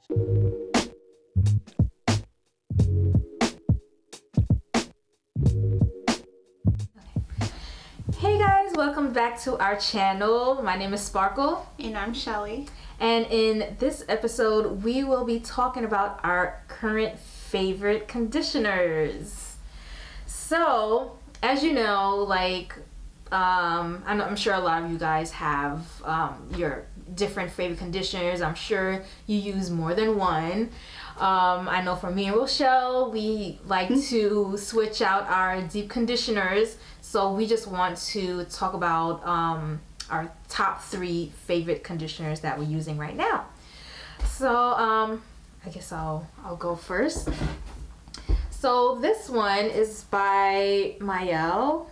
Hey guys, welcome back to our channel. My name is Sparkle. And I'm Shelly. And in this episode, we will be talking about our current favorite conditioners. So, as you know, I'm sure a lot of you guys have your different favorite conditioners. I'm sure you use more than one. I know for me and Rochelle, we like to switch out our deep conditioners. So we just want to talk about our top 3 favorite conditioners that we're using right now. So I guess I'll go first. So this one is by Mielle,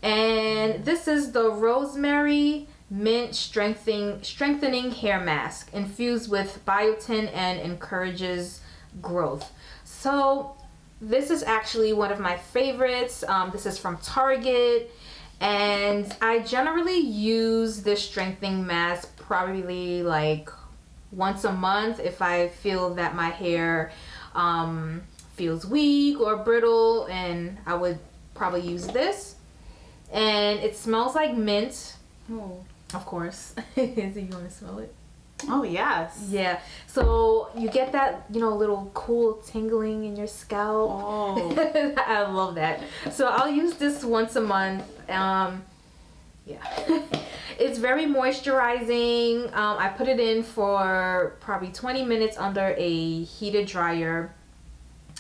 and this is the Rosemary Mint Strengthening Hair Mask, infused with biotin and encourages growth. So this is actually one of my favorites. This is from Target, and I generally use this strengthening mask probably like once a month if I feel that my hair feels weak or brittle, and I would probably use this. And it smells like mint. Oh. Of course. Do you want to smell it? Oh, yes. Yeah. So you get that, little cool tingling in your scalp. Oh. I love that. So I'll use this once a month. Yeah. It's very moisturizing. I put it in for probably 20 minutes under a heated dryer.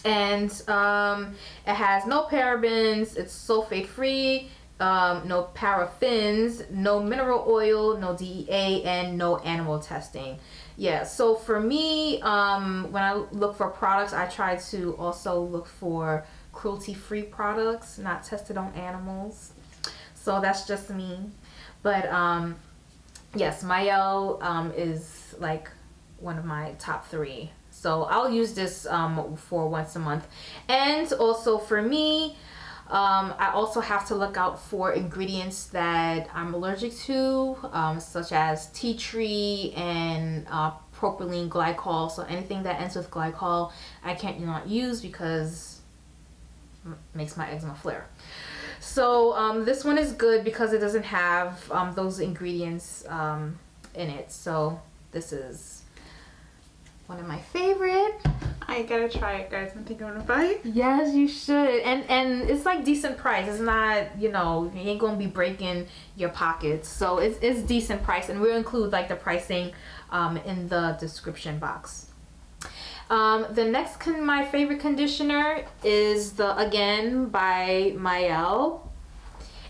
And it has no parabens. It's sulfate free. No paraffins, no mineral oil, no DEA, and no animal testing. Yeah, so for me, when I look for products, I try to also look for cruelty-free products, not tested on animals. So that's just me. But yes, Mielle is like one of my top 3. So I'll use this for once a month. And also for me, I also have to look out for ingredients that I'm allergic to, such as tea tree and propylene glycol. So anything that ends with glycol, I can't not use because it makes my eczema flare. So this one is good because it doesn't have those ingredients in it. So this is one of my favorite. I gotta try it, guys. I'm thinking I'm gonna buy it. Yes, you should. And it's like decent price. It's not, you ain't gonna be breaking your pockets. So it's decent price, and we'll include like the pricing in the description box. The next my favorite conditioner is again by Mielle,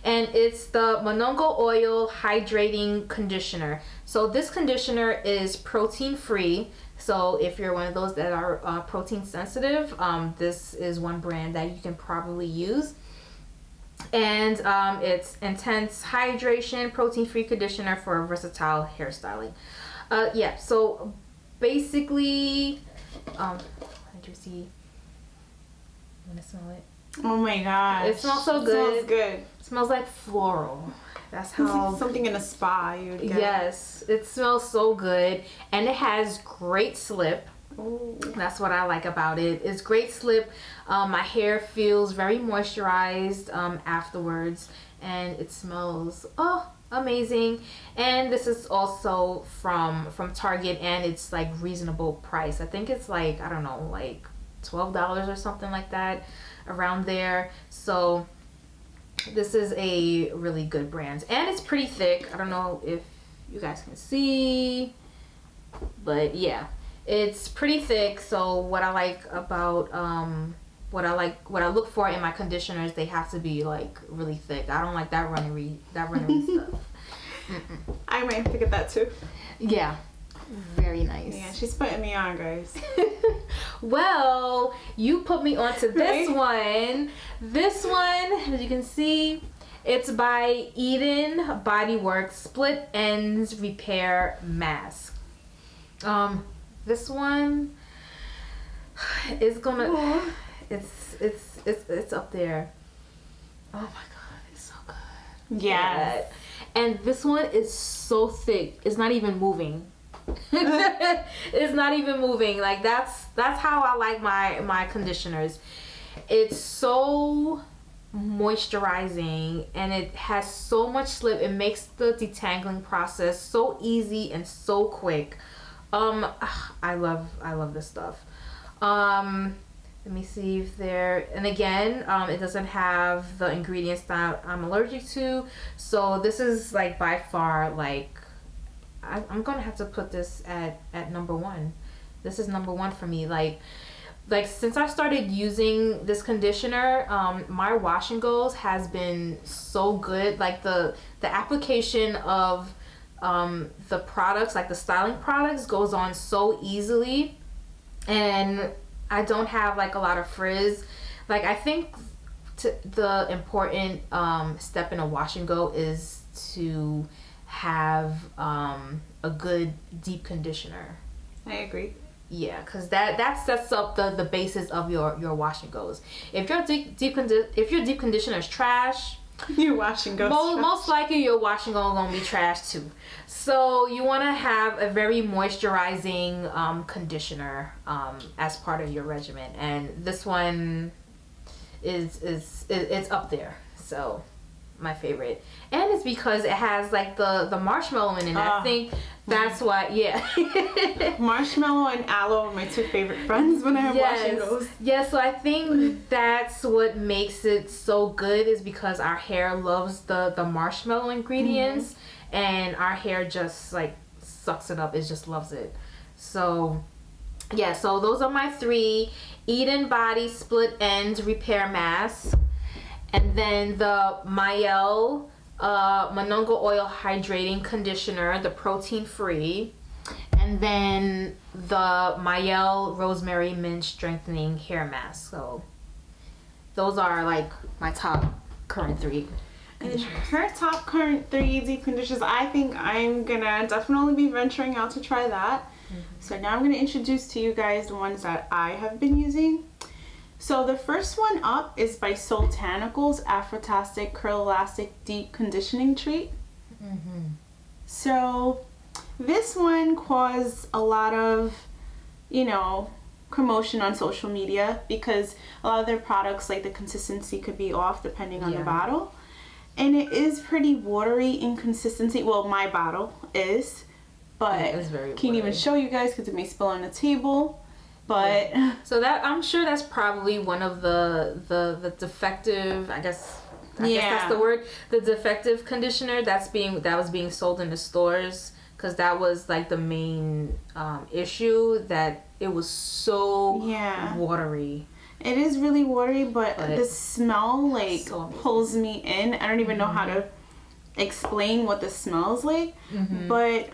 and it's the Manuka oil hydrating conditioner. So this conditioner is protein free. So if you're one of those that are protein sensitive, this is one brand that you can probably use. And it's intense hydration, protein-free conditioner for versatile hairstyling. Yeah, so basically, did you see? You want to smell it? Oh my gosh. It smells so good. It smells good. It smells like floral. That's how. Like something in a spa you would get. Yes, it smells so good, and it has great slip. Ooh. That's what I like about it. It's great slip. My hair feels very moisturized afterwards, and it smells amazing. And this is also from Target, and it's like reasonable price. I think it's like, I don't know, like $12 or something like that, around there. So this is a really good brand, and it's pretty thick. I don't know if you guys can see, but yeah, it's pretty thick. So what I like about what I look for in my conditioners, they have to be like really thick. I don't like that runny stuff. Mm-mm. I might have to get that too. Yeah, very nice. Yeah, she's putting me on, guys. Well, you put me onto this one. This one, as you can see, it's by BodyWorks Split Ends Repair Mask. This one is gonna. It's up there. Oh my god, it's so good. Yeah. And this one is so thick. It's not even moving. It's not even moving. Like that's how I like my conditioners. It's so moisturizing and it has so much slip. It makes the detangling process so easy and so quick. I love this stuff. Let me see if and again, it doesn't have the ingredients that I'm allergic to. So this is like by far like, I'm gonna have to put this at number one. This is number one for me. Like since I started using this conditioner, my wash and goes has been so good. Like the application of the products, like the styling products, goes on so easily, and I don't have like a lot of frizz. Like I think the important step in a wash and go is to have a good deep conditioner. I agree. Yeah, because that sets up the basis of your wash and goes. If your deep conditioner is trash, your wash and goes most likely your wash and go gonna be trash too. So you want to have a very moisturizing conditioner as part of your regimen, and this one is up there. So my favorite, and it's because it has like the marshmallow in it. I think that's why. Yeah. Marshmallow and aloe are my two favorite friends when I have wash and goes. Yeah, so I think that's what makes it so good, is because our hair loves the marshmallow ingredients, and our hair just like sucks it up. It just loves it. So yeah, so those are my 3 Eden Body Split End Repair Masks. And then the Mielle Manuka Oil Hydrating Conditioner, the protein free. And then the Mielle Rosemary Mint Strengthening Hair Mask. So those are like my top current 3 conditioners. And her top current 3 deep conditioners, I think I'm gonna definitely be venturing out to try that. So now I'm gonna introduce to you guys the ones that I have been using. So the first one up is by Soultanicals Afrotastic Curl Elastic Deep Conditioning Treat. So this one caused a lot of, commotion on social media, because a lot of their products, like the consistency could be off depending on the bottle. And it is pretty watery in consistency. Well, my bottle is, but can't even show you guys because it may spill on the table. But so that, I'm sure that's probably one of the defective, I guess that's the word, the defective conditioner that was being sold in the stores, because that was like the main issue, that it was so watery. It is really watery, but the smell pulls me in. I don't even know how to explain what the smells like. But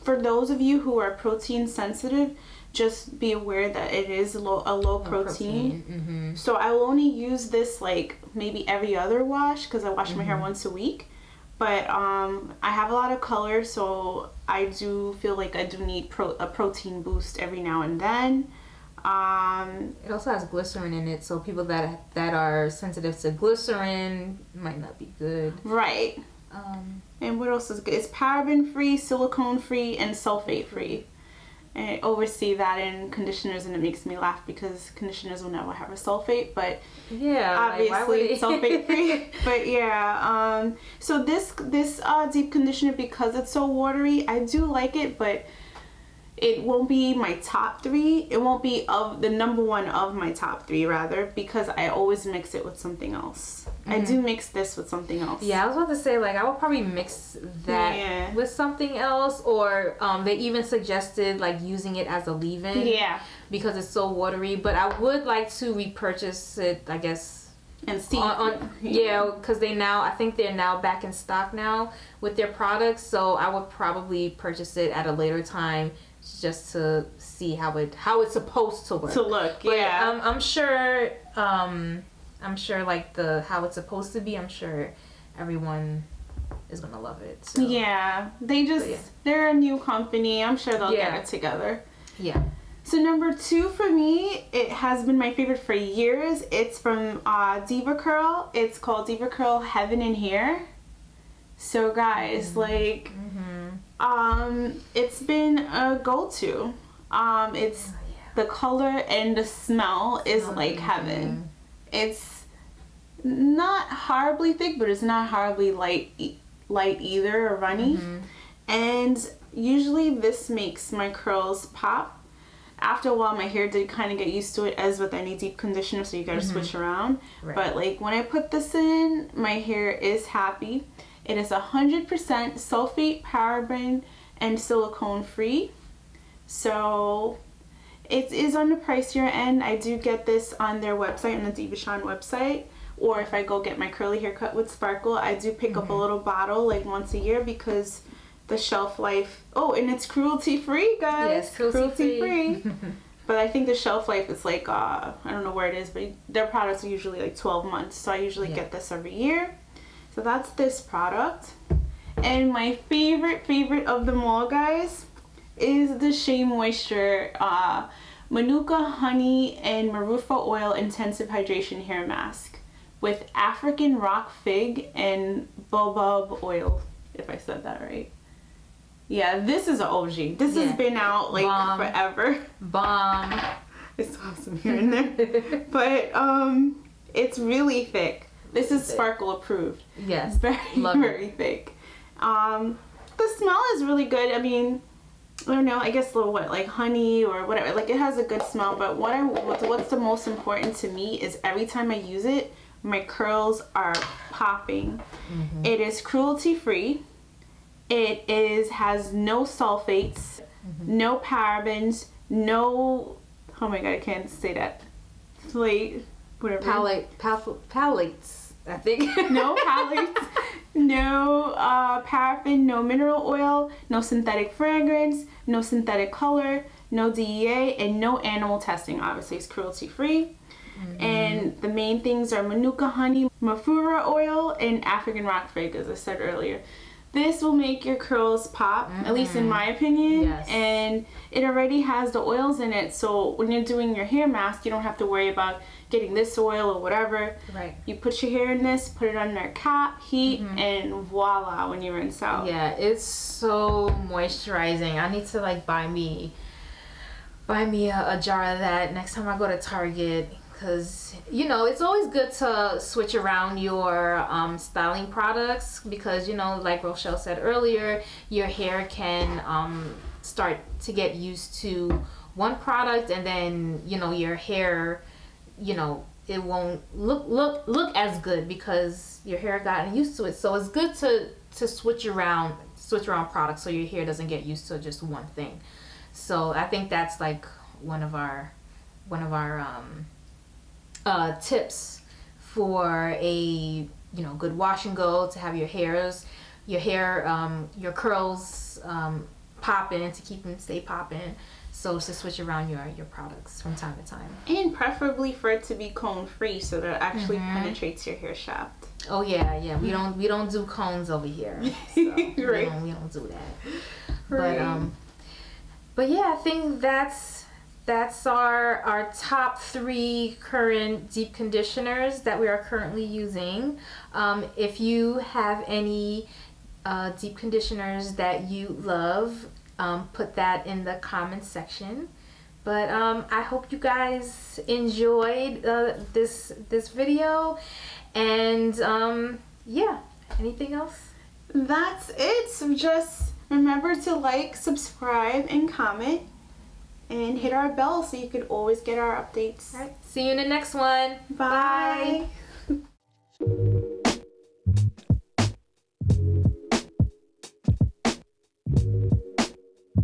for those of you who are protein sensitive, just be aware that it is a low protein. So I will only use this like maybe every other wash, because I wash my hair once a week. But I have a lot of color, so I do feel like I do need a protein boost every now and then. It also has glycerin in it, so people that are sensitive to glycerin might not be good. Right. And what else is good? It's paraben free, silicone free, and sulfate free. And I oversee that in conditioners, and it makes me laugh because conditioners will never have a sulfate, but obviously it's sulfate free. But so this deep conditioner, because it's so watery, I do like it, but it won't be my top 3. It won't be of the number 1 of my top 3, rather, because I always mix it with something else. I do mix this with something else. Yeah, I was about to say, like, I would probably mix that with something else, or they even suggested like using it as a leave-in. Yeah. Because it's so watery, but I would like to repurchase it, I guess. And see. Because I think they're now back in stock now with their products, so I would probably purchase it at a later time, just to see how it's supposed to work. But I'm sure like how it's supposed to be, I'm sure everyone is gonna love it. So. Yeah, they're a new company. I'm sure they'll get it together. Yeah. So number 2 for me, it has been my favorite for years. It's from Diva Curl. It's called Diva Curl Heaven in Here. So guys, It's been a go-to. It's the color and the smell is like heaven. It's not horribly thick, but it's not horribly light either or runny. And usually this makes my curls pop. After a while, my hair did kind of get used to it, as with any deep conditioner, so you gotta switch around. Right. But like when I put this in, my hair is happy. It is 100% sulfate, paraben, and silicone free. So it is on the pricier end. I do get this on their website, on the Divashon website. Or if I go get my curly haircut with Sparkle, I do pick up a little bottle like once a year because the shelf life. Oh, and it's cruelty free, guys. Yes, cruelty free. But I think the shelf life is like I don't know where it is, but their products are usually like 12 months. So I usually get this every year. So that's this product. And my favorite of them all, guys, is the SheaMoisture Manuka honey and Mafura oil intensive hydration hair mask with African rock fig and baobab oil, if I said that right. Yeah, this is an OG. This has been out like forever. Bomb. It's awesome here and there. But it's really thick. This is Sparkle approved. Yes. Very thick. The smell is really good. I mean, I don't know, I guess a little like honey or whatever. Like it has a good smell, but what's the most important to me is every time I use it, my curls are popping. It is cruelty free. It has no sulfates, no parabens, no, oh my god, I can't say that. Palates, I think. No palates, no paraffin, no mineral oil, no synthetic fragrance, no synthetic color, no DEA, and no animal testing. Obviously, it's cruelty free. And the main things are Manuka honey, Mafura oil, and African rock fig, as I said earlier. This will make your curls pop, at least in my opinion. Yes. And it already has the oils in it, so when you're doing your hair mask, you don't have to worry about getting this oil or whatever. Right. You put your hair in this, put it under a cap, heat, and voila, when you rinse out. Yeah, it's so moisturizing. I need to like buy me a jar of that next time I go to Target. Because, you know, it's always good to switch around your styling products because, you know, like Rochelle said earlier, your hair can start to get used to one product and then, you know, your hair, you know, it won't look as good because your hair gotten used to it. So it's good to switch around products so your hair doesn't get used to just one thing. So I think that's like one of our tips for a good wash and go, to have your curls popping, to keep them stay popping. So to switch around your products from time to time, and preferably for it to be cone free so that it actually penetrates your hair shaft. Oh yeah, we don't do cones over here, so right. we don't do that. Right. But yeah, I think that's our top 3 current deep conditioners that we are currently using. If you have any deep conditioners that you love, put that in the comments section. But I hope you guys enjoyed this video. And yeah, anything else? That's it. So just remember to like, subscribe, and comment. And hit our bell so you could always get our updates. All right. See you in the next one. Bye. Bye.